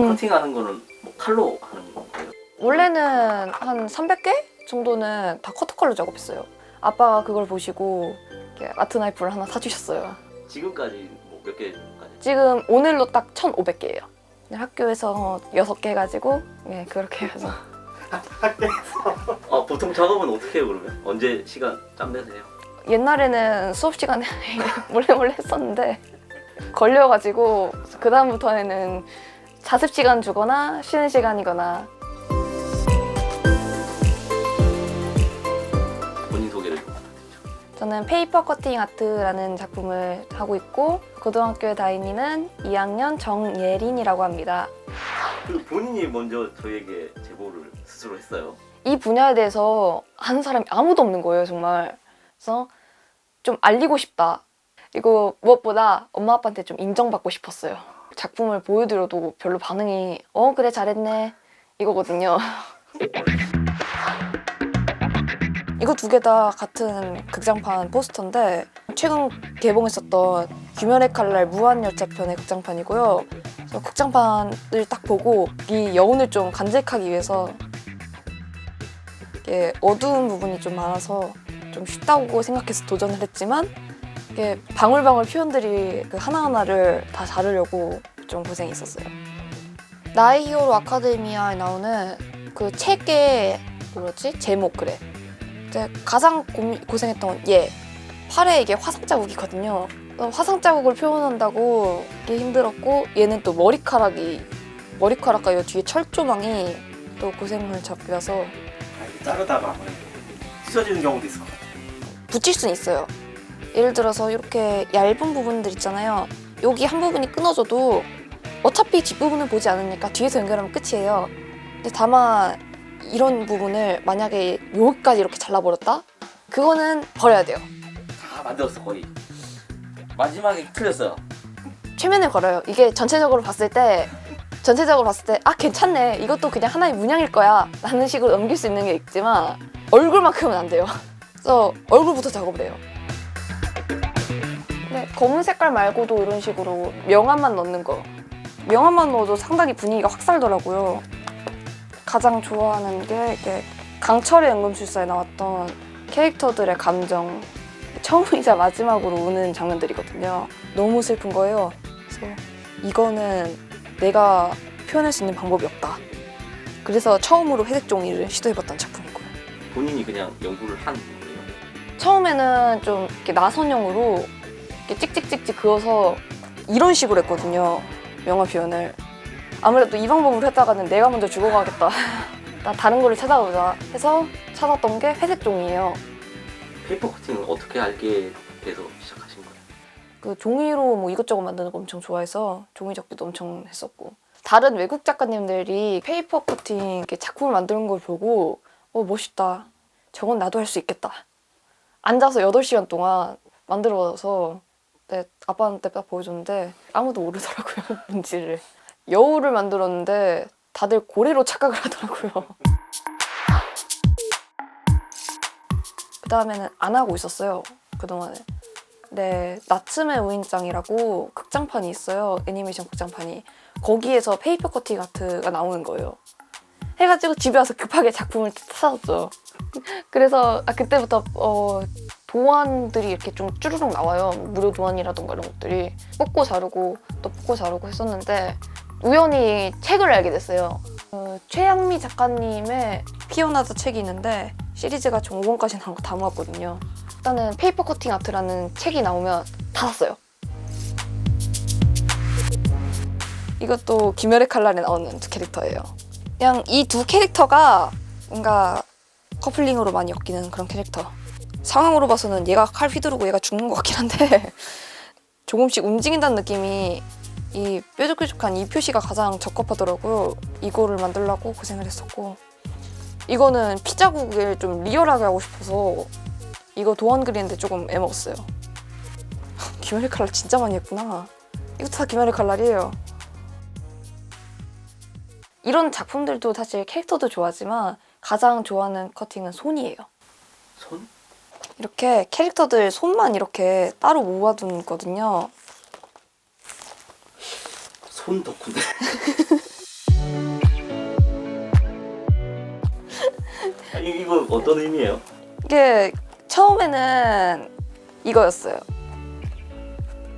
커팅하는 거는 뭐 칼로 하는 건가요? 원래는 한 300개 정도는 다 커터칼로 작업했어요. 아빠가 그걸 보시고 이렇게 아트 나이프를 하나 사주셨어요. 지금까지 뭐 몇 개까지? 지금 오늘로 딱 1,500개예요. 학교에서 6개 가지고 예, 그렇게 해서. 보통 작업은 어떻게 해요 그러면? 언제 시간 짬 내세요? 옛날에는 수업 시간에 몰래 했었는데 걸려가지고 그 다음부터는 자습 시간 주거나 쉬는 시간이거나. 본인 소개를 좀 부탁드리죠. 저는 페이퍼 커팅 아트라는 작품을 하고 있고 고등학교에 다니는 2학년 정예린이라고 합니다. 그 본인이 먼저 저희에게 제보를 스스로 했어요. 이 분야에 대해서 아는 사람이 아무도 없는 거예요, 정말. 그래서 좀 알리고 싶다. 그리고 무엇보다 엄마 아빠한테 좀 인정받고 싶었어요. 작품을 보여드려도 별로 반응이 그래 잘했네 이거거든요. 이거 두 개 다 같은 극장판 포스터인데 최근 개봉했었던 귀멸의 칼날 무한열차편의 극장판이고요. 그래서 극장판을 딱 보고 이 여운을 좀 간직하기 위해서 이게 어두운 부분이 좀 많아서 좀 쉽다고 생각해서 도전을 했지만 이게 방울방울 표현들이 그 하나하나를 다 자르려고 좀 고생이 있었어요. 나의 히어로 아카데미아에 나오는 그 책의 제목 그래. 이제 가장 고생했던 건 얘. 팔에 이게 화상 자국이거든요. 화상 자국을 표현한다고 이게 힘들었고 얘는 또 머리카락과 이 뒤에 철조망이 또 고생을 잡혀서 자르다가 찢어지는 경우도 있을 것 같아요. 붙일 수는 있어요. 예를 들어서 이렇게 얇은 부분들 있잖아요. 여기 한 부분이 끊어져도 어차피 뒷부분을 보지 않으니까 뒤에서 연결하면 끝이에요. 근데 다만 이런 부분을 만약에 여기까지 이렇게 잘라버렸다? 그거는 버려야 돼요. 다 만들었어 거의. 마지막에 틀렸어요. 최면을 걸어요. 이게 전체적으로 봤을 때 괜찮네. 이것도 그냥 하나의 문양일 거야. 라는 식으로 넘길 수 있는 게 있지만 얼굴만큼은 안 돼요. 그래서 얼굴부터 작업을 해요. 근데 검은 색깔 말고도 이런 식으로 명암만 넣는 거. 명암만 넣어도 상당히 분위기가 확 살더라고요. 가장 좋아하는 게 이게 강철의 연금술사에 나왔던 캐릭터들의 감정. 처음이자 마지막으로 우는 장면들이거든요. 너무 슬픈 거예요. 그래서 이거는 내가 표현할 수 있는 방법이 없다. 그래서 처음으로 회색 종이를 시도해봤던 작품이고요. 본인이 그냥 연구를 한 거예요? 처음에는 좀 이렇게 나선형으로 이렇게 찍찍찍찍 그어서 이런 식으로 했거든요. 명화 표현을. 아무래도 이 방법으로 했다가는 내가 먼저 죽어가겠다. 나 다른 거를 찾아보자 해서 찾았던 게 회색 종이에요. 페이퍼 커팅은 어떻게 알게 돼서 시작하신 거예요? 그 종이로 뭐 이것저것 만드는 거 엄청 좋아해서 종이 접기도 엄청 했었고 다른 외국 작가님들이 페이퍼 커팅 이렇게 작품을 만드는 걸 보고 멋있다. 저건 나도 할 수 있겠다. 앉아서 8시간 동안 만들어서 아빠한테 딱 보여줬는데 아무도 모르더라고요. 뭔지를. 여우를 만들었는데 다들 고래로 착각을 하더라고요. 그 다음에는 안 하고 있었어요. 그동안에. 네, 나츠메 우인짱이라고 극장판이 있어요. 애니메이션 극장판이. 거기에서 페이퍼 커팅 아트가 나오는 거예요. 해가지고 집에 와서 급하게 작품을 찾았죠. 그래서 그때부터 도안들이 이렇게 좀 쭈루룩 나와요. 무료 도안이라던가 이런 것들이. 뽑고 자르고 또 뽑고 자르고 했었는데 우연히 책을 알게 됐어요. 최양미 작가님의 피어나다 책이 있는데 시리즈가 총 5권까지 나온 거 다 모았거든요. 일단은 페이퍼 커팅 아트라는 책이 나오면 다 샀어요. 이것도 귀멸의 칼날에 나오는 두 캐릭터예요. 그냥 이 두 캐릭터가 뭔가 커플링으로 많이 엮이는 그런 캐릭터. 상황으로 봐서는 얘가 칼 휘두르고 얘가 죽는 것 같긴 한데 조금씩 움직인다는 느낌이 이 뾰족뾰족한 이 표시가 가장 적합하더라고요. 이거를 만들려고 고생을 했었고 이거는 피 자국을 좀 리얼하게 하고 싶어서 이거 도안 그리는데 조금 애먹었어요. 귀멸의 칼날 진짜 많이 했구나. 이것도 다 귀멸의 칼날이에요. 이런 작품들도 사실 캐릭터도 좋아하지만 가장 좋아하는 커팅은 손이에요. 손? 이렇게 캐릭터들 손만 이렇게 따로 모아두거든요. 손 덕후인데. 이거 어떤 의미예요? 이게 처음에는 이거였어요.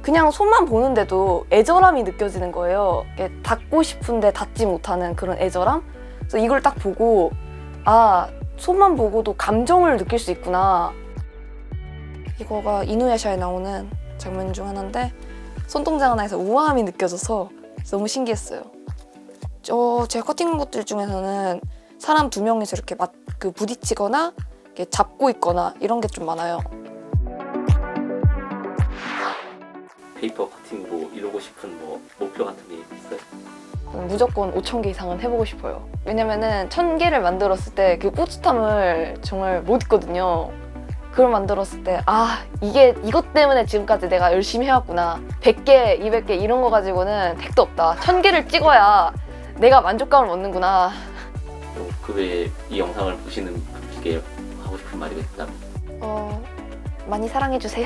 그냥 손만 보는데도 애절함이 느껴지는 거예요. 이게 닿고 싶은데 닿지 못하는 그런 애절함? 그래서 이걸 딱 보고 아, 손만 보고도 감정을 느낄 수 있구나. 이거가 이누야샤에 나오는 장면 중 하나인데 손동작 하나에서 우아함이 느껴져서 너무 신기했어요. 제가 커팅한 것들 중에서는 사람 두 명이서 이렇게 부딪히거나 이렇게 잡고 있거나 이런 게 좀 많아요. 페이퍼 커팅 뭐 이루고 싶은 뭐 목표 같은 게 있어요? 저는 무조건 5,000개 이상은 해보고 싶어요. 왜냐면은 1,000개를 만들었을 때 그 뿌듯함을 정말 못 잊거든요. 그걸 만들었을 때 아, 이것 때문에 지금까지 내가 열심히 해왔구나. 100개, 200개 이런 거 가지고는 택도 없다. 1,000개를 찍어야 내가 만족감을 얻는구나. 그 외에 이 영상을 보시는 분께 하고 싶은 말이 있다면? 많이 사랑해주세요.